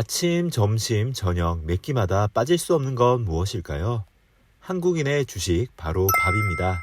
아침, 점심, 저녁 몇 끼마다 빠질 수 없는 건 무엇일까요? 한국인의 주식 바로 밥입니다.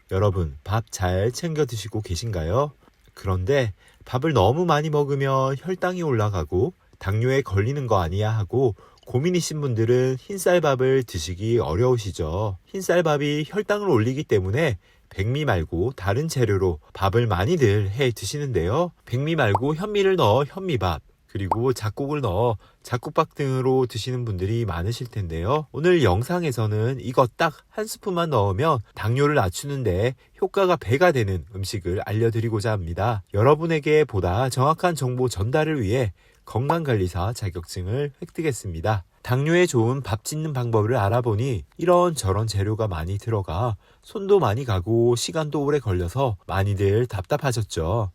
여러분, 밥 잘 챙겨 드시고 계신가요? 그런데 밥을 너무 많이 먹으면 혈당이 올라가고 당뇨에 걸리는 거 아니야 하고 고민이신 분들은 흰쌀밥을 드시기 어려우시죠. 흰쌀밥이 혈당을 올리기 때문에 백미 말고 다른 재료로 밥을 많이들 해 드시는데요. 백미 말고 현미를 넣어 현미밥, 그리고 잡곡을 넣어 잡곡밥 등으로 드시는 분들이 많으실 텐데요. 오늘 영상에서는 이것 딱 한 스푼만 넣으면 당뇨를 낮추는데 효과가 배가 되는 음식을 알려드리고자 합니다. 여러분에게 보다 정확한 정보 전달을 위해 건강관리사 자격증을 획득했습니다. 당뇨에 좋은 밥 짓는 방법을 알아보니 이런저런 재료가 많이 들어가 손도 많이 가고 시간도 오래 걸려서 많이들 답답하셨죠.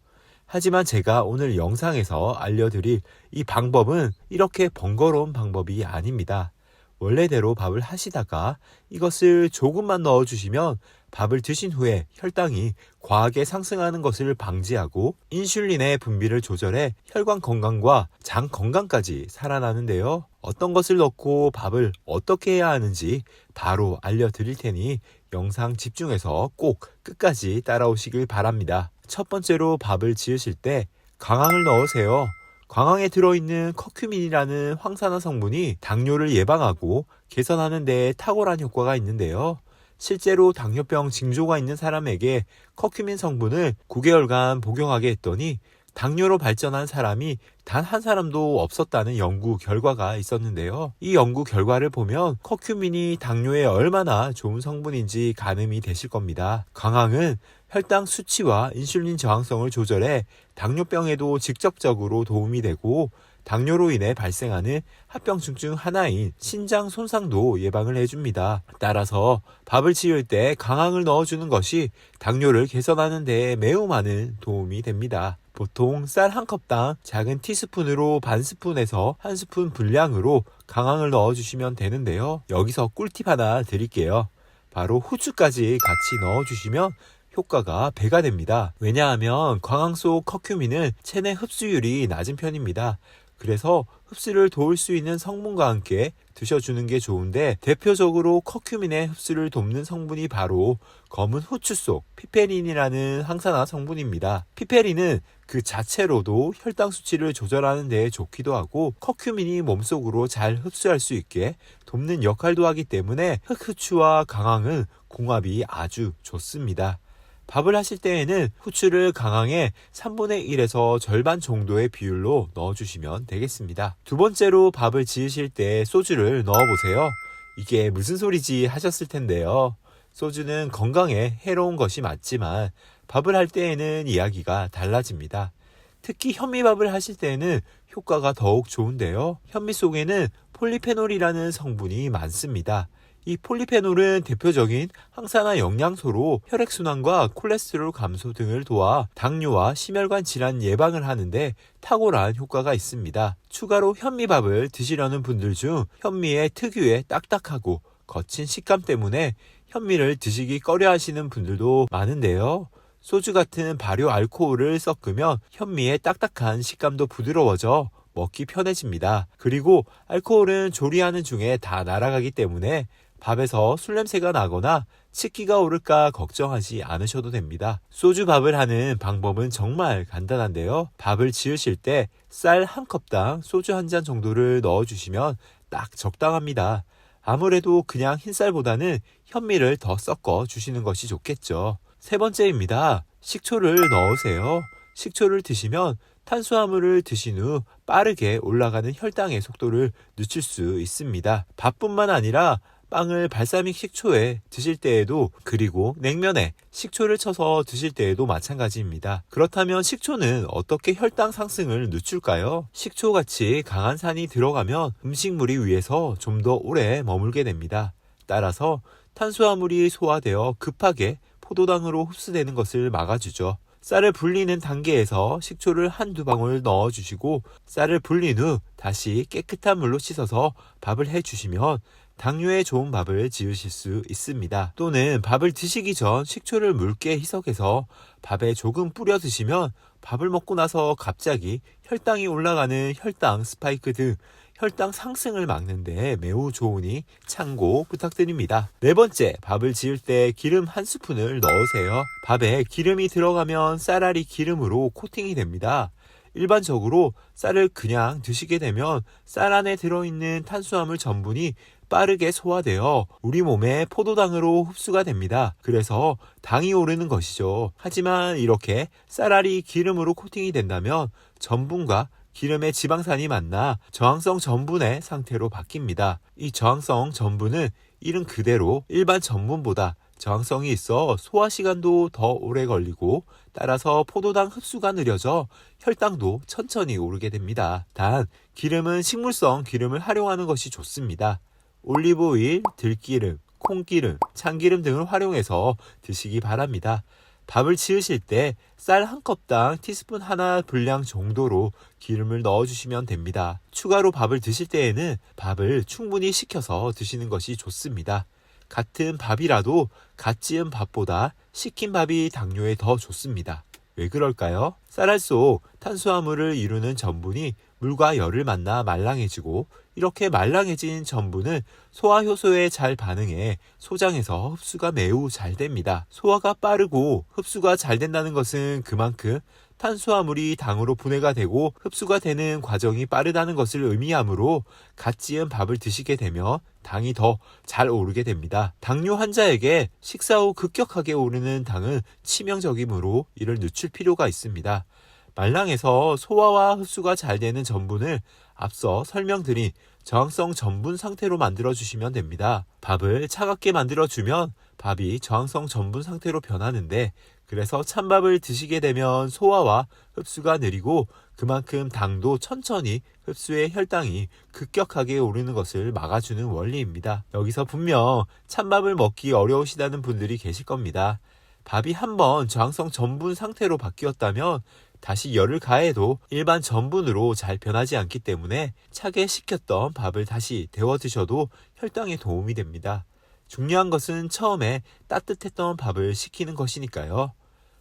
하지만 제가 오늘 영상에서 알려드릴 이 방법은 이렇게 번거로운 방법이 아닙니다. 원래대로 밥을 하시다가 이것을 조금만 넣어주시면 밥을 드신 후에 혈당이 과하게 상승하는 것을 방지하고 인슐린의 분비를 조절해 혈관 건강과 장 건강까지 살아나는데요. 어떤 것을 넣고 밥을 어떻게 해야 하는지 바로 알려드릴 테니 영상 집중해서 꼭 끝까지 따라오시길 바랍니다. 첫 번째로 밥을 지으실 때 강황을 넣으세요. 광황에 들어있는 커큐민이라는 황산화 성분이 당뇨를 예방하고 개선하는 데 탁월한 효과가 있는데요. 실제로 당뇨병 징조가 있는 사람에게 커큐민 성분을 9개월간 복용하게 했더니 당뇨로 발전한 사람이 단 한 사람도 없었다는 연구 결과가 있었는데요. 이 연구 결과를 보면 커큐민이 당뇨에 얼마나 좋은 성분인지 가늠이 되실 겁니다. 광황은 혈당 수치와 인슐린 저항성을 조절해 당뇨병에도 직접적으로 도움이 되고 당뇨로 인해 발생하는 합병증 중 하나인 신장 손상도 예방을 해줍니다. 따라서 밥을 지을 때 강황을 넣어주는 것이 당뇨를 개선하는 데 매우 많은 도움이 됩니다. 보통 쌀 한 컵당 작은 티스푼으로 반 스푼에서 한 스푼 분량으로 강황을 넣어주시면 되는데요. 여기서 꿀팁 하나 드릴게요. 바로 후추까지 같이 넣어주시면 효과가 배가 됩니다. 왜냐하면 광황 속 커큐민은 체내 흡수율이 낮은 편입니다. 그래서 흡수를 도울 수 있는 성분과 함께 드셔주는 게 좋은데 대표적으로 커큐민의 흡수를 돕는 성분이 바로 검은 후추 속 피페린이라는 항산화 성분입니다. 피페린은 그 자체로도 혈당 수치를 조절하는 데 좋기도 하고 커큐민이 몸속으로 잘 흡수할 수 있게 돕는 역할도 하기 때문에 흑후추와 강황은 궁합이 아주 좋습니다. 밥을 하실 때에는 후추를 강황에 3분의 1에서 절반 정도의 비율로 넣어주시면 되겠습니다. 두 번째로 밥을 지으실 때 소주를 넣어보세요. 이게 무슨 소리지 하셨을 텐데요. 소주는 건강에 해로운 것이 맞지만 밥을 할 때에는 이야기가 달라집니다. 특히 현미밥을 하실 때에는 효과가 더욱 좋은데요. 현미 속에는 폴리페놀이라는 성분이 많습니다. 이 폴리페놀은 대표적인 항산화 영양소로 혈액순환과 콜레스테롤 감소 등을 도와 당뇨와 심혈관 질환 예방을 하는데 탁월한 효과가 있습니다. 추가로 현미밥을 드시려는 분들 중 현미의 특유의 딱딱하고 거친 식감 때문에 현미를 드시기 꺼려 하시는 분들도 많은데요. 소주 같은 발효 알코올을 섞으면 현미의 딱딱한 식감도 부드러워져 먹기 편해집니다. 그리고 알코올은 조리하는 중에 다 날아가기 때문에 밥에서 술 냄새가 나거나 치기가 오를까 걱정하지 않으셔도 됩니다. 소주밥을 하는 방법은 정말 간단한데요. 밥을 지으실 때 쌀 한 컵당 소주 한 잔 정도를 넣어주시면 딱 적당합니다. 아무래도 그냥 흰쌀보다는 현미를 더 섞어 주시는 것이 좋겠죠. 세 번째입니다. 식초를 넣으세요. 식초를 드시면 탄수화물을 드신 후 빠르게 올라가는 혈당의 속도를 늦출 수 있습니다. 밥뿐만 아니라 빵을 발사믹 식초에 드실 때에도 그리고 냉면에 식초를 쳐서 드실 때에도 마찬가지입니다. 그렇다면 식초는 어떻게 혈당 상승을 늦출까요? 식초같이 강한 산이 들어가면 음식물이 위에서 좀 더 오래 머물게 됩니다. 따라서 탄수화물이 소화되어 급하게 포도당으로 흡수되는 것을 막아주죠. 쌀을 불리는 단계에서 식초를 한두 방울 넣어주시고 쌀을 불린 후 다시 깨끗한 물로 씻어서 밥을 해주시면 당뇨에 좋은 밥을 지으실 수 있습니다. 또는 밥을 드시기 전 식초를 묽게 희석해서 밥에 조금 뿌려 드시면 밥을 먹고 나서 갑자기 혈당이 올라가는 혈당 스파이크 등 혈당 상승을 막는 데 매우 좋으니 참고 부탁드립니다. 네 번째, 밥을 지을 때 기름 한 스푼을 넣으세요. 밥에 기름이 들어가면 쌀알이 기름으로 코팅이 됩니다. 일반적으로 쌀을 그냥 드시게 되면 쌀 안에 들어있는 탄수화물 전분이 빠르게 소화되어 우리 몸에 포도당으로 흡수가 됩니다. 그래서 당이 오르는 것이죠. 하지만 이렇게 쌀알이 기름으로 코팅이 된다면 전분과 기름의 지방산이 만나 저항성 전분의 상태로 바뀝니다. 이 저항성 전분은 이름 그대로 일반 전분보다 저항성이 있어 소화 시간도 더 오래 걸리고 따라서 포도당 흡수가 느려져 혈당도 천천히 오르게 됩니다. 단 기름은 식물성 기름을 활용하는 것이 좋습니다. 올리브 오일, 들기름, 콩기름, 참기름 등을 활용해서 드시기 바랍니다. 밥을 지으실 때 쌀 한 컵당 티스푼 하나 분량 정도로 기름을 넣어주시면 됩니다. 추가로 밥을 드실 때에는 밥을 충분히 식혀서 드시는 것이 좋습니다. 같은 밥이라도 갓 지은 밥보다 식힌 밥이 당뇨에 더 좋습니다. 왜 그럴까요? 쌀알 속 탄수화물을 이루는 전분이 물과 열을 만나 말랑해지고 이렇게 말랑해진 전분은 소화 효소에 잘 반응해 소장에서 흡수가 매우 잘 됩니다. 소화가 빠르고 흡수가 잘 된다는 것은 그만큼 탄수화물이 당으로 분해가 되고 흡수가 되는 과정이 빠르다는 것을 의미하므로 갓 지은 밥을 드시게 되면 당이 더 잘 오르게 됩니다. 당뇨 환자에게 식사 후 급격하게 오르는 당은 치명적이므로 이를 늦출 필요가 있습니다. 말랑해서 소화와 흡수가 잘 되는 전분을 앞서 설명드린 저항성 전분 상태로 만들어주시면 됩니다. 밥을 차갑게 만들어주면 밥이 저항성 전분 상태로 변하는데 그래서 찬밥을 드시게 되면 소화와 흡수가 느리고 그만큼 당도 천천히 흡수해 혈당이 급격하게 오르는 것을 막아주는 원리입니다. 여기서 분명 찬밥을 먹기 어려우시다는 분들이 계실 겁니다. 밥이 한번 저항성 전분 상태로 바뀌었다면 다시 열을 가해도 일반 전분으로 잘 변하지 않기 때문에 차게 식혔던 밥을 다시 데워 드셔도 혈당에 도움이 됩니다. 중요한 것은 처음에 따뜻했던 밥을 식히는 것이니까요.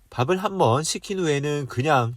밥을 한번 식힌 후에는 그냥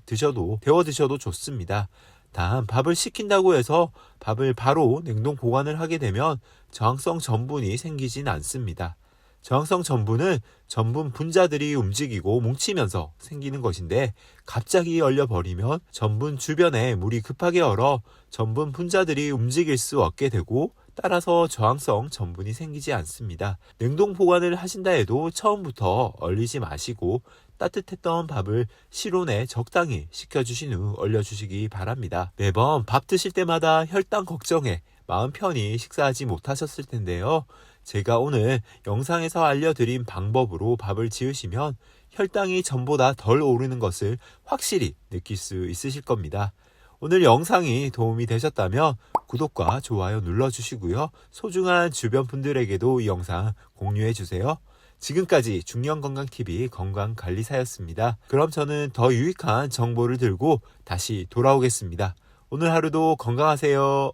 데워 드셔도 좋습니다. 단 밥을 식힌다고 해서 밥을 바로 냉동 보관을 하게 되면 저항성 전분이 생기진 않습니다. 저항성 전분은 전분 분자들이 움직이고 뭉치면서 생기는 것인데 갑자기 얼려버리면 전분 주변에 물이 급하게 얼어 전분 분자들이 움직일 수 없게 되고 따라서 저항성 전분이 생기지 않습니다. 냉동 보관을 하신다 해도 처음부터 얼리지 마시고 따뜻했던 밥을 실온에 적당히 식혀주신 후 얼려주시기 바랍니다. 매번 밥 드실 때마다 혈당 걱정에 마음 편히 식사하지 못하셨을 텐데요. 제가 오늘 영상에서 알려드린 방법으로 밥을 지으시면 혈당이 전보다 덜 오르는 것을 확실히 느낄 수 있으실 겁니다. 오늘 영상이 도움이 되셨다면 구독과 좋아요 눌러주시고요. 소중한 주변 분들에게도 이 영상 공유해주세요. 지금까지 중년건강TV 건강관리사였습니다. 그럼 저는 더 유익한 정보를 들고 다시 돌아오겠습니다. 오늘 하루도 건강하세요.